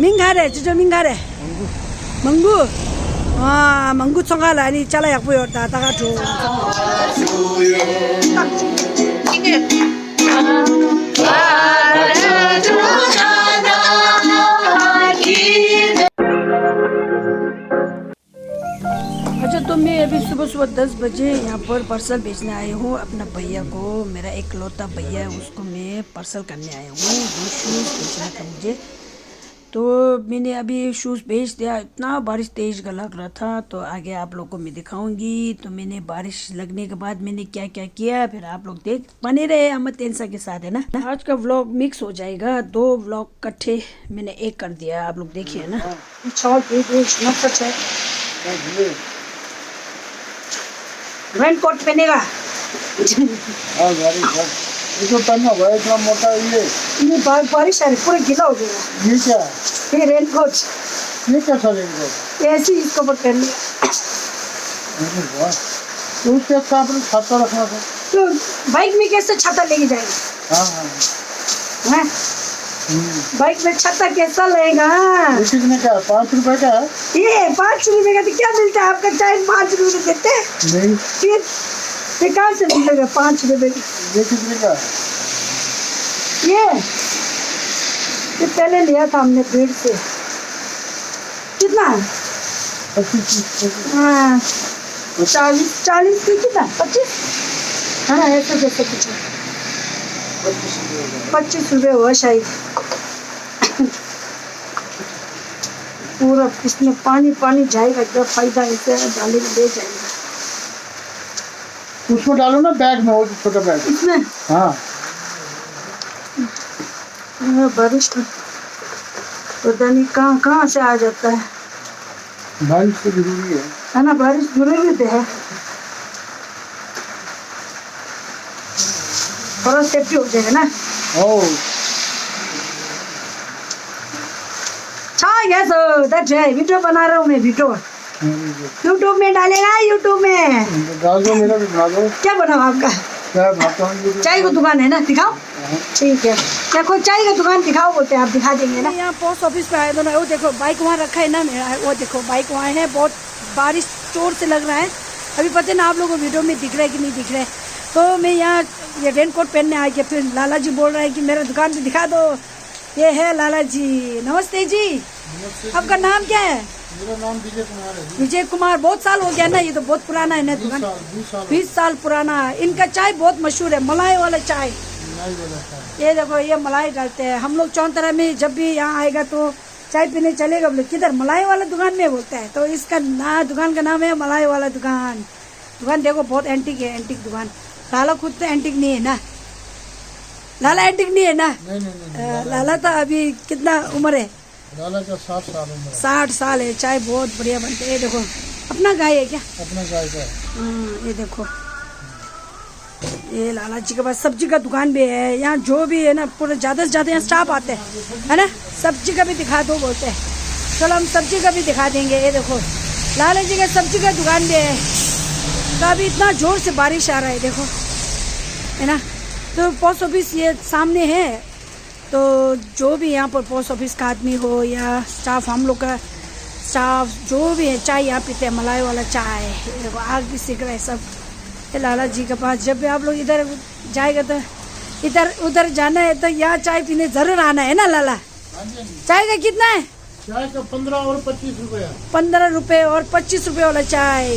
민가래 주저 민가래 멍구 아 멍구 총알 아니 잘라 약부요 다다가 줘 अच्छा तो मैं अभी सुबह सुबह 10 बजे यहाँ पर पार्सल भेजने आई हूँ अपना भैया को। मेरा एक लौता भैया है, उसको मैं पार्सल करने आई हूँ। वो शूज़ भेजना था मुझे, तो मैंने अभी शूज़ भेज दिया। इतना बारिश तेज़ लग रहा था, तो आगे आप लोगों को मैं दिखाऊंगी। तो मैंने बारिश लगने के बाद मैंने क्या क्या किया, फिर आप लोग देख बने रहे अहमद तेंसा के साथ, है ना। आज का व्लॉग मिक्स हो जाएगा, 2 व्लॉग इकट्ठे मैंने एक कर दिया, आप लोग देखिए ना। रेनकोट पहनेगा। इसको पहनना भाई, इतना मोटा ये बारिश आ रही, पूरा गीला हो जाएगा। ये क्या? ये रेनकोट, ये कैसा रेनकोट? ऐसे ही इसको ऊपर पहन लिया। तो उसके साथ अपने छाता रखना था। तो बाइक में कैसे छाता लेके जाएगा? हाँ। बाइक में छाता कैसा लेगा? कितने का? 5 रुपए का है। ये 5 रुपए का तो क्या मिलता है? आपका चाय 5 रुपए देते हैं? नहीं। फिर कहाँ से मिलेगा 5 रुपए का? ये कितने का? ये पहले लिया था हमने भीड़ से। कितना? 25। हाँ 40 की कितना? 25? हाँ ऐसे जैसे कुछ 25 रुपये हुआ शायद। पूरा इसमें पानी जाएगा, क्या फायदा इसे डाले में ले जाएगा। उसको डालो ना बैग में, वो छोटा बैग इसमें। हाँ। बारिश में पता नहीं कहाँ से आ जाता है। बारिश तो जरूरी है ना, बारिश जरूरी तो है, थोड़ा सेफ्टी हो जाएगा ना। ओ वीडियो बना रहा हूँ मैं, वीडियो यूट्यूब में डालेगा, यूट्यूब में डाल दो, मेरा भी बना दो। क्या बनाओ आपका? चाय की दुकान है ना, दिखाओ। ठीक है, देखो चाय की दुकान दिखाओ बोलते हैं, आप दिखा देंगे ना। यहाँ पोस्ट ऑफिस पे आए दोनों, वो देखो बाइक वहाँ रखा है ना मेरा, वो देखो बाइक वहाँ है। बहुत बारिश जोर से लग रहा है, अभी पता ना आप लोगों को वीडियो में दिख रहा है कि नहीं दिख रहा है। तो मैं यहाँ ये रेनकोट पहनने आ गया, फिर लाला जी बोल रहे हैं कि मेरा दुकान भी दिखा दो। ये है लाला जी। नमस्ते जी। आपका नाम क्या है? मेरा नाम विजय कुमार है। विजय कुमार। बहुत साल हो गया ना, ये तो बहुत पुराना है ना दुकान, 20 साल पुराना। इनका चाय बहुत मशहूर है, मलाई वाला चाय। ये देखो ये मलाई डालते हैं। हम लोग चौंतरा में जब भी यहाँ आएगा तो चाय पीने चलेगा, बोले किधर? मलाई वाला दुकान में बोलता है। तो इसका दुकान का नाम है मलाई वाला दुकान। दुकान देखो बहुत एंटिक है, एंटिक दुकान। लाला खुद तो एंटिक नहीं है ना, लाला एंटिक नहीं है ना। नहीं। लाला तो अभी कितना उम्र है? लाला का 60 साल उम्र है। 60 साल है। चाय बहुत बढ़िया बनते है। देखो अपना गाय है क्या? अपना गाय का। ये देखो ये लाला जी के पास सब्जी का दुकान भी है। यहाँ जो भी है ना पूरे ज्यादा से ज्यादा यहाँ स्टाफ आते हैं, है ना। सब्जी का भी दिखा दो बोलते हैं, चलो हम सब्जी का भी दिखा देंगे। ये देखो लाला जी का सब्जी का दुकान भी है। तो अभी इतना जोर से बारिश आ रहा है, देखो, है ना। तो पोस्ट ऑफिस ये सामने है, तो जो भी यहाँ पर पोस्ट ऑफिस का आदमी हो या स्टाफ, हम लोग का स्टाफ जो भी है, चाय यहाँ पीते हैं, मलाई वाला चाय। देखो आग भी सीख रहा है सब। ये लाला जी के पास जब भी आप लोग इधर जाएगा तो इधर उधर जाना है तो यहाँ चाय पीने जरूर आना है ना लाला। चाय का कितना है? चाय का 15 और 25 रुपया। 15 रुपये और 25 रुपये वाला चाय।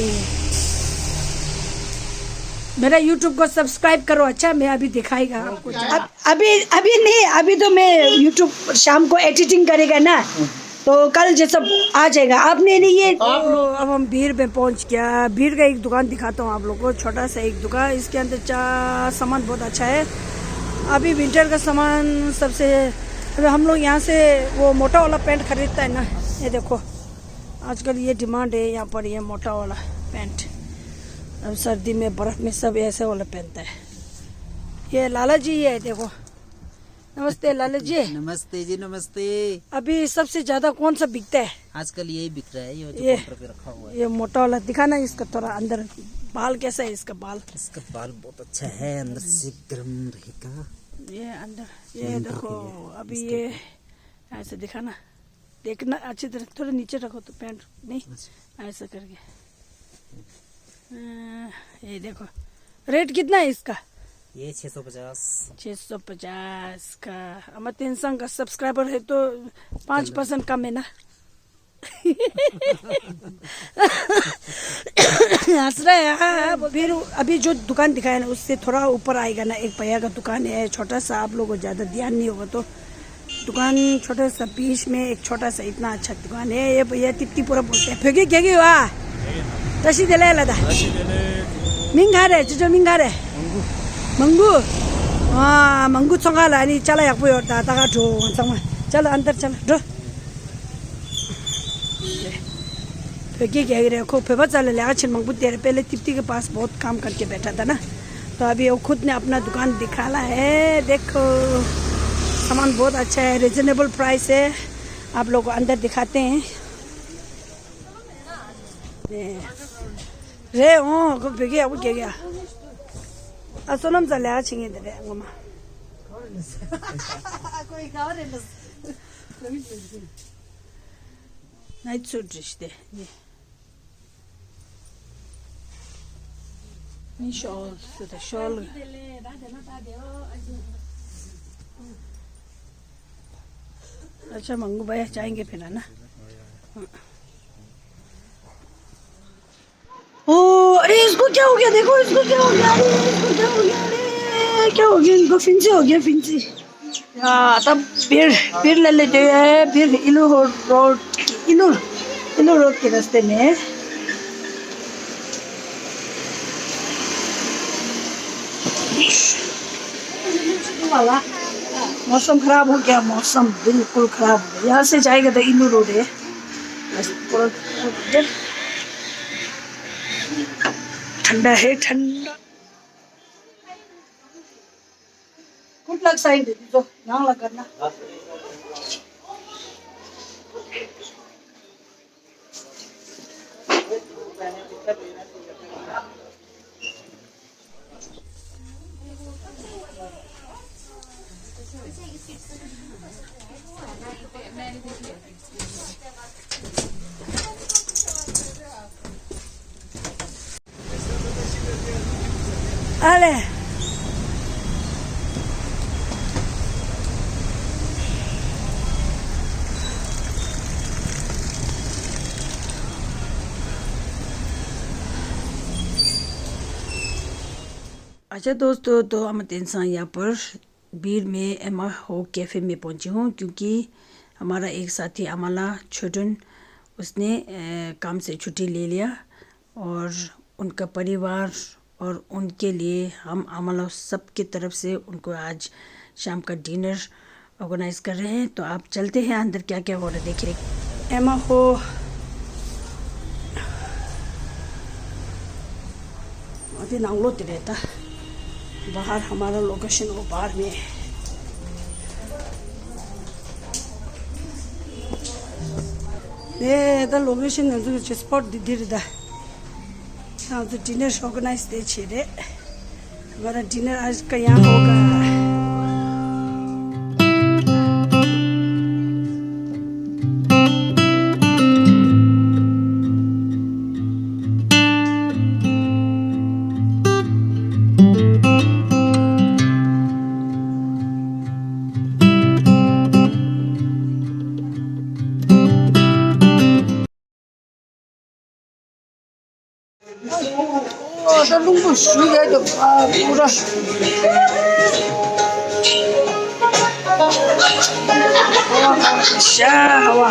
मेरा YouTube को सब्सक्राइब करो। अच्छा मैं अभी दिखाएगा आपको। अभी नहीं, अभी तो मैं YouTube शाम को एडिटिंग करेगा ना, तो कल जैसा आ जाएगा। आपने नहीं ये अब हम भीड़ में पहुंच गया। भीड़ का एक दुकान दिखाता हूँ आप लोगों को, छोटा सा एक दुकान। इसके अंदर सामान बहुत अच्छा है। अभी विंटर का सामान सबसे, अभी हम लोग यहाँ से वो मोटा वाला पैंट खरीदता है ना। ये देखो आजकल ये डिमांड है यहाँ पर, ये मोटा वाला पैंट। अब सर्दी में बर्फ में सब ऐसे वाला पहनता है। ये लाला जी है, देखो। नमस्ते लाला जी। नमस्ते जी, नमस्ते। अभी सबसे ज्यादा कौन सा बिकता है? आजकल यही बिक रहा है, ये जो काउंटर पे रखा हुआ है। ये मोटा वाला दिखाना, इसका थोड़ा अंदर बाल कैसा है? इसका बाल बहुत अच्छा है, अंदर से गर्म रहेगा। ये अंदर, ये देखो अभी ये ऐसे दिखाना। देखना अच्छी तरह, थोड़ा नीचे रखो तो पैंट नहीं ऐसा करके। ये देखो रेट कितना है इसका? ये 650। 650 का। हमारे 300 का सब्सक्राइबर है तो 5% कम है ना। हंस रहे हैं। फिर अभी जो दुकान दिखाया ना उससे थोड़ा ऊपर आएगा ना, एक भैया का दुकान है छोटा सा, आप लोगों को ज्यादा ध्यान नहीं होगा तो दुकान छोटा सा, बीच में एक छोटा सा इतना अच्छा दुकान है। ये भैया टिप्टी पूरा बोलते हैं फेंकी क्या वाह तशी दिला लदा मिंगारे जो मिंगारे मंगू हाँ मंगू चंगा ला नहीं चला याक बोल दादा का जो चंगा चलो अंदर चलो जो फेंकी क्या रहे खूब फेंका चले लगा छिन मंगू तेरे पहले टिप्टी के पास बहुत काम करके बैठा था ना, तो अभी वो खुद ने अपना दुकान दिखाला है। देखो सामान बहुत अच्छा है, रिजनेबल प्राइस है। आप लोग को अंदर दिखाते हैं। रे ओ को बेगे अब क्या गया असोनम चले आ छिंगे दे ngoma कोई गाव रे नाइट सूट रिश्ते नहीं शॉल तो शॉल अच्छा मंगू भाई जाएंगे फिर है ना। ओ अरे इसको क्या हो गया, देखो इसको क्या हो गया, इसको क्या हो गया, अरे क्या हो गया, इनको फिंसी हो गया फिंसी। तब फिर ले लेते हैं, फिर इलू रोड के रास्ते में वाला मौसम खराब हो गया, मौसम बिल्कुल खराब हो गया। यहाँ से जाएगा तो इलू रोड है, ठंडा है ठंडा। गुड लक साइन दे दो यहाँ लग करना। अरे अच्छा दोस्तों, तो अमित इंसान यहाँ पर बीर में एमा हो कैफ़े में पहुँची हूँ, क्योंकि हमारा एक साथी अमला छोटन उसने काम से छुट्टी ले लिया और उनका परिवार और उनके लिए हम अमला सब की तरफ से उनको आज शाम का डिनर ऑर्गेनाइज कर रहे हैं। तो आप चलते हैं अंदर क्या क्या हो रहा है देखिए। एमा हो अभी नांगलो रहता बाहर, हमारा लोकेशन वो बाहर में है। ये द लोकेशन है जो स्पॉट दीदी दा हाँ तो डिनर ऑर्गेनाइज दे छेड़े। हमारा डिनर आज का यहाँ होगा। 나 농구 쉬게 좀 पूरा हवा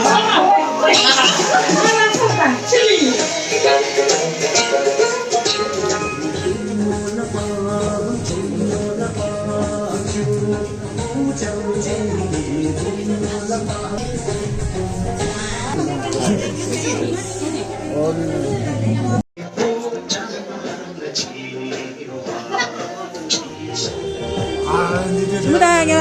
무다하게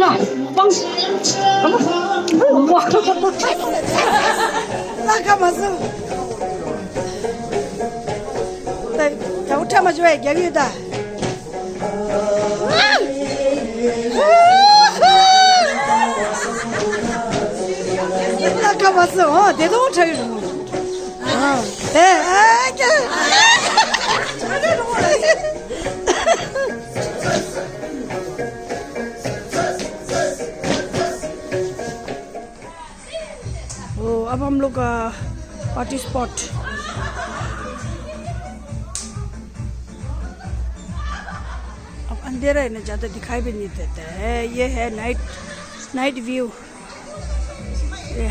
야, 빵! 와! 나가면서 자 우차마 좋아해 여기다 나가봤어 내 동을 차기로 अब हम लोग पार्टी स्पॉट अब अंधेरा है ना ज़्यादा दिखाई भी नहीं देता है ये है नाइट व्यू ये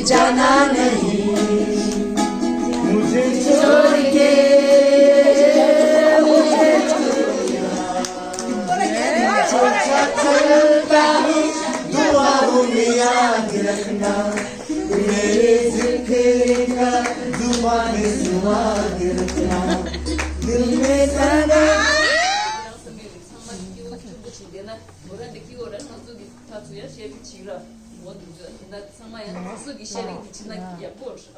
जाना नहीं मुझे छोड़ के दुआ में याद रखना मेरे जिक्र का जुबान सुहाग रखना दिल में सदा Вот на самая высокий шеринг начинает я больше.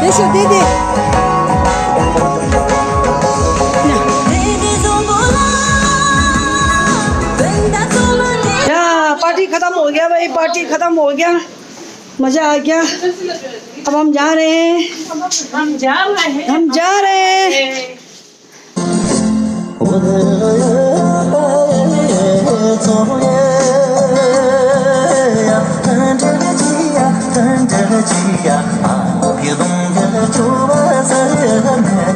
देखो दीदी पार्टी खत्म हो गया भाई, पार्टी खत्म हो गया, मजा आ गया। अब हम जा रहे हैं, हम जा रहे हैं।别动，别出吧，咱也难。